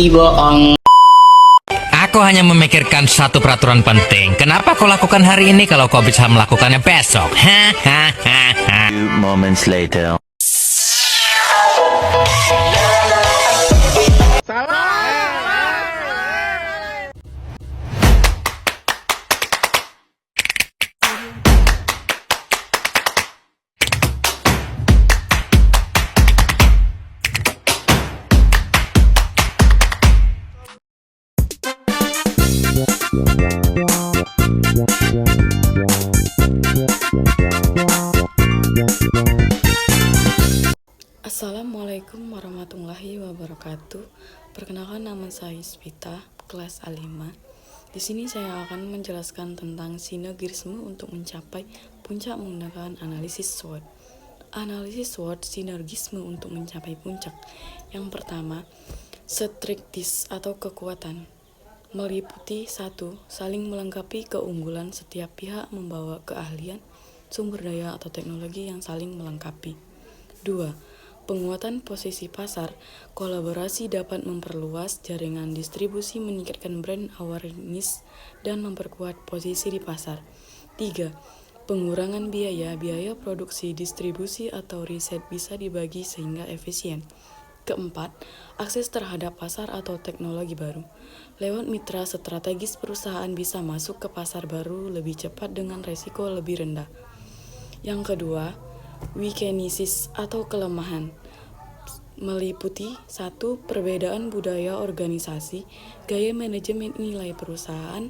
bohong. Aku hanya memikirkan satu peraturan penting. Kenapa kau lakukan hari ini kalau kau bisa melakukannya besok? Hahaha. Few moments later. Assalamualaikum warahmatullahi wabarakatuh. Perkenalkan, nama saya Spita, kelas A5. Di sini saya akan menjelaskan tentang sinergisme untuk mencapai puncak menggunakan analisis SWOT. Analisis SWOT sinergisme untuk mencapai puncak. Yang pertama, strengths atau kekuatan. Meliputi 1. Saling melengkapi keunggulan setiap pihak membawa keahlian, sumber daya atau teknologi yang saling melengkapi. 2. Penguatan posisi pasar. Kolaborasi dapat memperluas jaringan distribusi, meningkatkan brand awareness, dan memperkuat posisi di pasar. 3. Pengurangan biaya. Biaya produksi, distribusi, atau riset bisa dibagi sehingga efisien. Keempat, akses terhadap pasar atau teknologi baru. Lewat mitra strategis, perusahaan bisa masuk ke pasar baru lebih cepat dengan resiko lebih rendah. Yang kedua, weaknesses atau kelemahan. Meliputi 1. Perbedaan budaya organisasi, gaya manajemen, nilai perusahaan,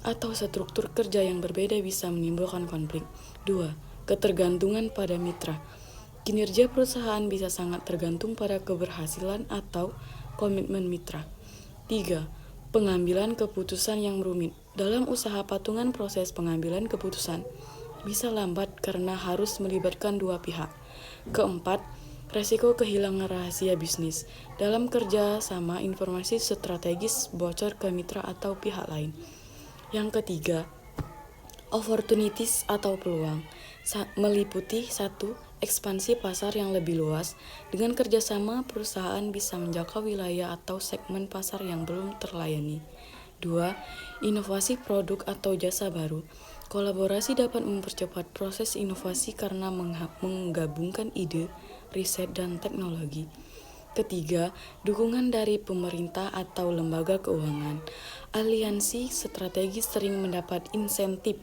atau struktur kerja yang berbeda bisa menimbulkan konflik. 2. Ketergantungan pada mitra. Kinerja perusahaan bisa sangat tergantung pada keberhasilan atau komitmen mitra. 3. Pengambilan keputusan yang rumit. Dalam usaha patungan, proses pengambilan keputusan bisa lambat karena harus melibatkan dua pihak. Keempat, resiko kehilangan rahasia bisnis. Dalam kerja sama, informasi strategis bocor ke mitra atau pihak lain. Yang ketiga, opportunities atau peluang. Meliputi 1. Ekspansi pasar yang lebih luas. Dengan kerjasama, perusahaan bisa menjangkau wilayah atau segmen pasar yang belum terlayani. 2. Inovasi produk atau jasa baru. Kolaborasi dapat mempercepat proses inovasi karena menggabungkan ide, riset, dan teknologi. Ketiga, dukungan dari pemerintah atau lembaga keuangan. Aliansi strategis sering mendapat insentif,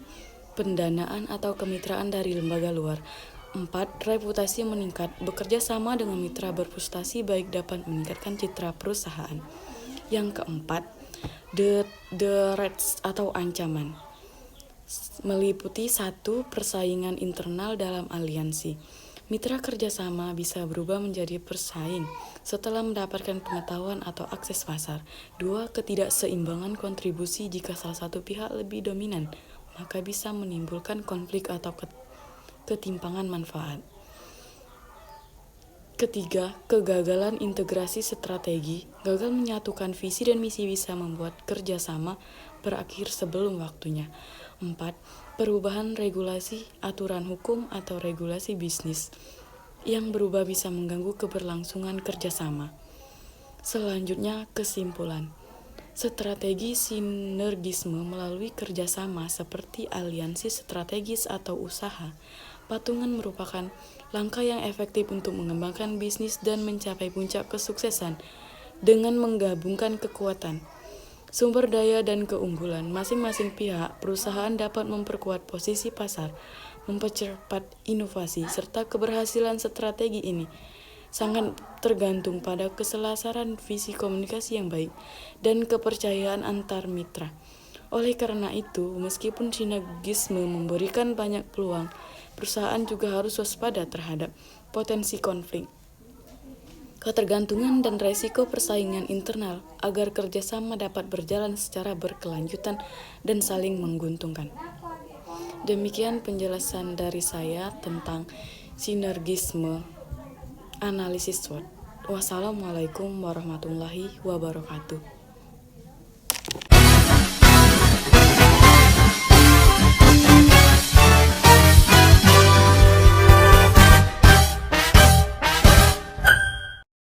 pendanaan, atau kemitraan dari lembaga luar. 4. Reputasi meningkat. Bekerja sama dengan mitra berprestasi baik dapat meningkatkan citra perusahaan. Yang keempat, the threats atau ancaman. Meliputi 1. Persaingan internal dalam aliansi. Mitra kerjasama bisa berubah menjadi persaing setelah mendapatkan pengetahuan atau akses pasar. 2. Ketidakseimbangan kontribusi. Jika salah satu pihak lebih dominan, maka bisa menimbulkan konflik atau ketimpangan manfaat. Ketiga, kegagalan integrasi strategi. Gagal menyatukan visi dan misi bisa membuat kerjasama berakhir sebelum waktunya. 4. Perubahan regulasi, aturan hukum, atau regulasi bisnis yang berubah bisa mengganggu keberlangsungan kerjasama. Selanjutnya, kesimpulan. Strategi sinergisme melalui kerjasama seperti aliansi strategis atau usaha patungan merupakan langkah yang efektif untuk mengembangkan bisnis dan mencapai puncak kesuksesan dengan menggabungkan kekuatan, sumber daya, dan keunggulan masing-masing pihak. Perusahaan dapat memperkuat posisi pasar, mempercepat inovasi, serta keberhasilan strategi ini sangat tergantung pada keselarasan visi, komunikasi yang baik, dan kepercayaan antar mitra. Oleh karena itu, meskipun sinergisme memberikan banyak peluang, perusahaan juga harus waspada terhadap potensi konflik, ketergantungan, dan resiko persaingan internal agar kerjasama dapat berjalan secara berkelanjutan dan saling menguntungkan. Demikian penjelasan dari saya tentang sinergisme analisis SWOT. Wassalamualaikum warahmatullahi wabarakatuh.